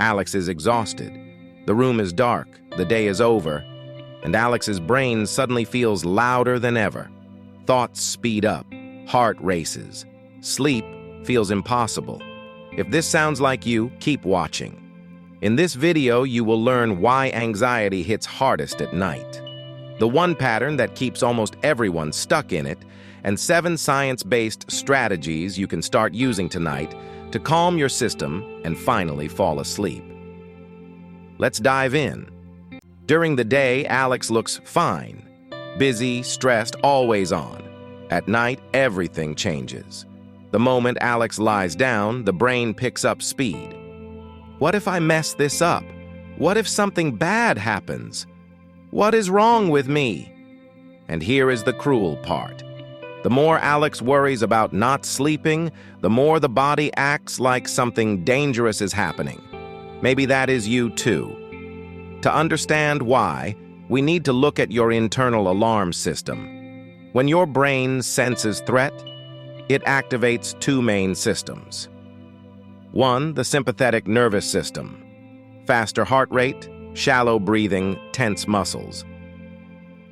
Alex is exhausted. The room is dark, the day is over, and Alex's brain suddenly feels louder than ever. Thoughts speed up, heart races. Sleep feels impossible. If this sounds like you, keep watching. In this video, you will learn why anxiety hits hardest at night, the one pattern that keeps almost everyone stuck in it, and 7 science-based strategies you can start using tonight to calm your system and finally fall asleep. Let's dive in. During the day, Alex looks fine. Busy, stressed, always on. At night, everything changes. The moment Alex lies down, the brain picks up speed. What if I mess this up? What if something bad happens? What is wrong with me? And here is the cruel part. The more Alex worries about not sleeping, the more the body acts like something dangerous is happening. Maybe that is you too. To understand why, we need to look at your internal alarm system. When your brain senses threat, it activates 2 main systems. 1, the sympathetic nervous system. Faster heart rate, shallow breathing, tense muscles.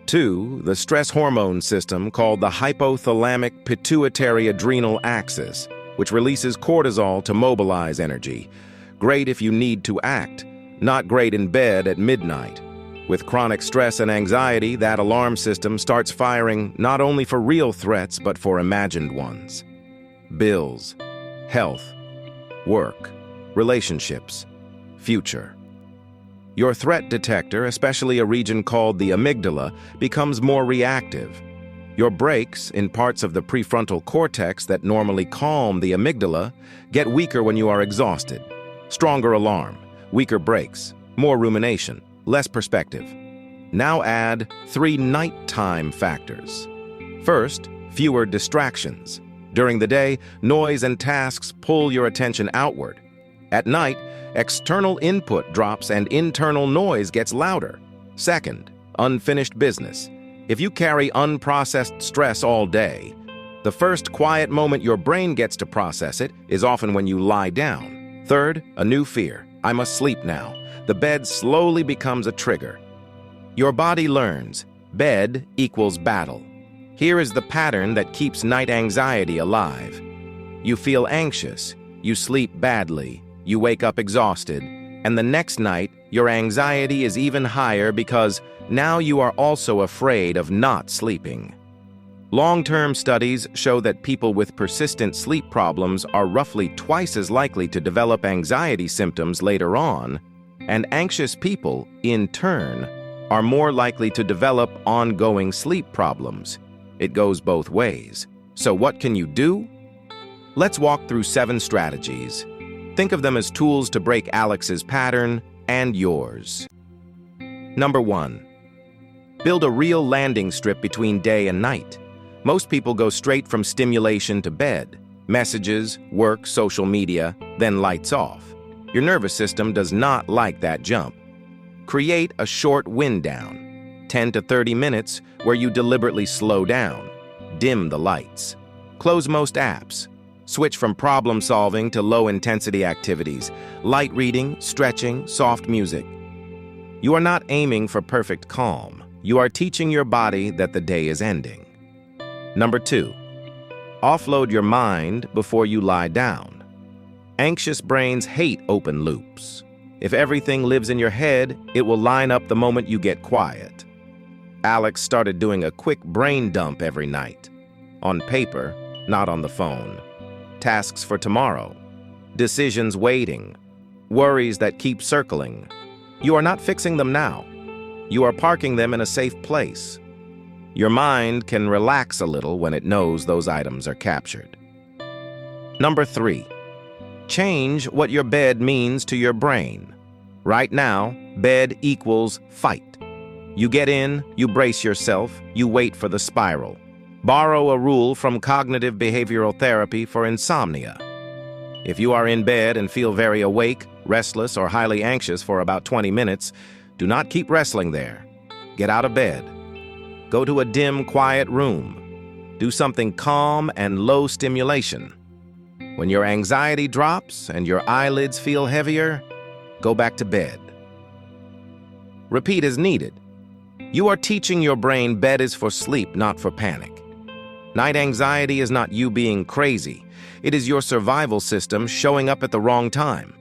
2, the stress hormone system called the hypothalamic pituitary adrenal axis, which releases cortisol to mobilize energy. Great if you need to act, not great in bed at midnight. With chronic stress and anxiety, that alarm system starts firing not only for real threats, but for imagined ones. Bills, health, work, relationships, future. Your threat detector, especially a region called the amygdala, becomes more reactive. Your brakes, in parts of the prefrontal cortex that normally calm the amygdala, get weaker when you are exhausted. Stronger alarm, weaker brakes, more rumination, less perspective. Now add 3 nighttime factors. First, fewer distractions. During the day, noise and tasks pull your attention outward. At night, external input drops and internal noise gets louder. Second, unfinished business. If you carry unprocessed stress all day, the first quiet moment your brain gets to process it is often when you lie down. Third, a new fear. I must sleep now. The bed slowly becomes a trigger. Your body learns, bed equals battle. Here is the pattern that keeps night anxiety alive. You feel anxious, you sleep badly, you wake up exhausted, and the next night, your anxiety is even higher because now you are also afraid of not sleeping. Long-term studies show that people with persistent sleep problems are roughly twice as likely to develop anxiety symptoms later on, and anxious people, in turn, are more likely to develop ongoing sleep problems. It goes both ways. So what can you do? Let's walk through 7 strategies. Think of them as tools to break Alex's pattern and yours. Number 1. Build a real landing strip between day and night. Most people go straight from stimulation to bed. Messages, work, social media, then lights off. Your nervous system does not like that jump. Create a short wind down, 10 to 30 minutes, where you deliberately slow down. Dim the lights. Close most apps. Switch from problem-solving to low-intensity activities, light reading, stretching, soft music. You are not aiming for perfect calm. You are teaching your body that the day is ending. Number 2. Offload your mind before you lie down. Anxious brains hate open loops. If everything lives in your head, it will line up the moment you get quiet. Alex started doing a quick brain dump every night. On paper, not on the phone. Tasks for tomorrow. Decisions waiting. Worries that keep circling. You are not fixing them now. You are parking them in a safe place. Your mind can relax a little when it knows those items are captured. Number 3. Change what your bed means to your brain. Right now, bed equals fight. You get in, you brace yourself, you wait for the spiral. Borrow a rule from cognitive behavioral therapy for insomnia. If you are in bed and feel very awake, restless, or highly anxious for about 20 minutes, do not keep wrestling there. Get out of bed. Go to a dim, quiet room. Do something calm and low stimulation. When your anxiety drops and your eyelids feel heavier, go back to bed. Repeat as needed. You are teaching your brain bed is for sleep, not for panic. Night anxiety is not you being crazy. It is your survival system showing up at the wrong time.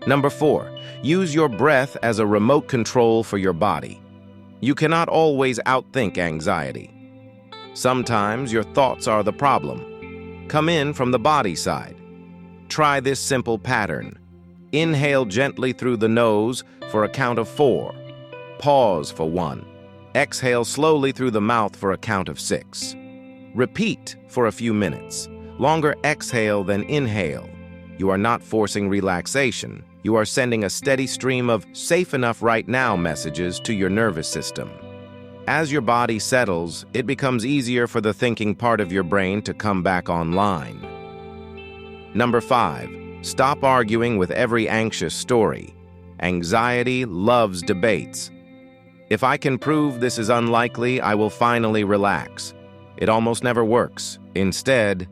Number 4, use your breath as a remote control for your body. You cannot always outthink anxiety. Sometimes your thoughts are the problem. Come in from the body side. Try this simple pattern. Inhale gently through the nose for a count of 4. Pause for 1. Exhale slowly through the mouth for a count of 6. Repeat for a few minutes. Longer exhale than inhale. You are not forcing relaxation. You are sending a steady stream of safe enough right now messages to your nervous system. As your body settles, it becomes easier for the thinking part of your brain to come back online. Number 5, stop arguing with every anxious story. Anxiety loves debates. If I can prove this is unlikely, I will finally relax. It almost never works. Instead,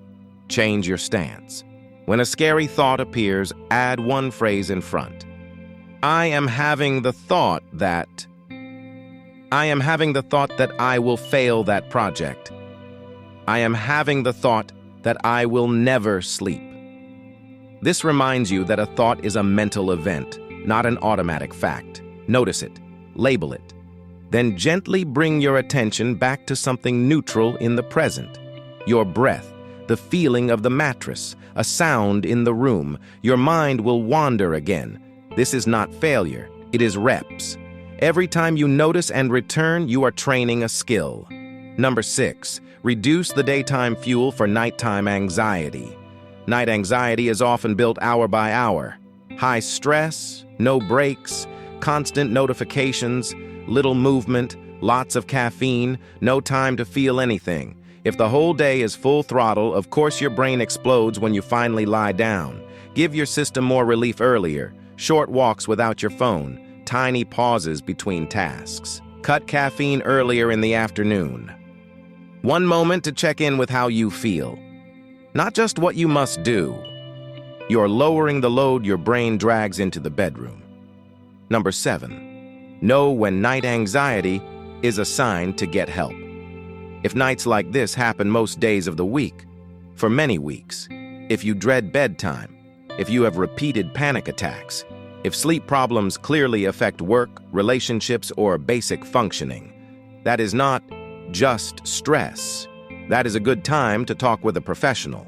change your stance. When a scary thought appears, add one phrase in front. I am having the thought that I will fail that project. I am having the thought that I will never sleep. This reminds you that a thought is a mental event, not an automatic fact. Notice it, label it. Then gently bring your attention back to something neutral in the present. Your breath, the feeling of the mattress, a sound in the room. Your mind will wander again. This is not failure, it is reps. Every time you notice and return, you are training a skill. Number 6, reduce the daytime fuel for nighttime anxiety. Night anxiety is often built hour by hour. High stress, no breaks, constant notifications, little movement, lots of caffeine, no time to feel anything. If the whole day is full throttle, of course your brain explodes when you finally lie down. Give your system more relief earlier. Short walks without your phone. Tiny pauses between tasks. Cut caffeine earlier in the afternoon. One moment to check in with how you feel. Not just what you must do. You're lowering the load your brain drags into the bedroom. Number 7. Know when night anxiety is a sign to get help. If nights like this happen most days of the week, for many weeks, if you dread bedtime, if you have repeated panic attacks, if sleep problems clearly affect work, relationships, or basic functioning, that is not just stress. That is a good time to talk with a professional.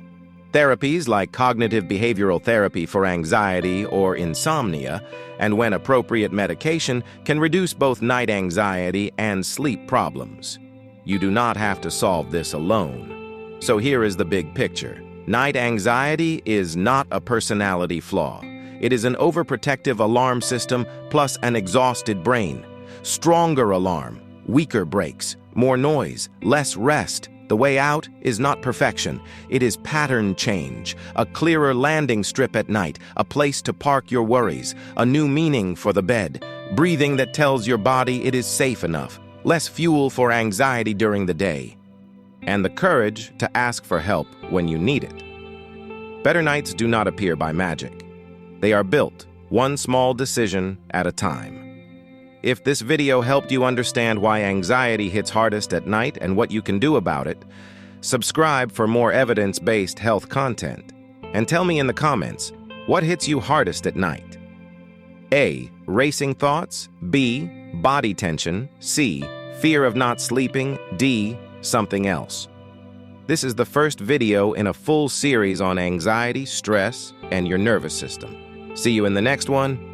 Therapies like cognitive behavioral therapy for anxiety or insomnia, and when appropriate medication, can reduce both night anxiety and sleep problems. You do not have to solve this alone. So here is the big picture. Night anxiety is not a personality flaw. It is an overprotective alarm system plus an exhausted brain. Stronger alarm, weaker brakes, more noise, less rest. The way out is not perfection. It is pattern change, a clearer landing strip at night, a place to park your worries, a new meaning for the bed, breathing that tells your body it is safe enough, less fuel for anxiety during the day, and the courage to ask for help when you need it. Better nights do not appear by magic. They are built, one small decision at a time. If this video helped you understand why anxiety hits hardest at night and what you can do about it, subscribe for more evidence-based health content. And tell me in the comments, what hits you hardest at night? A. Racing thoughts. B. Body tension. C. Fear of not sleeping. D. Something else. This is the first video in a full series on anxiety, stress, and your nervous system. See you in the next one.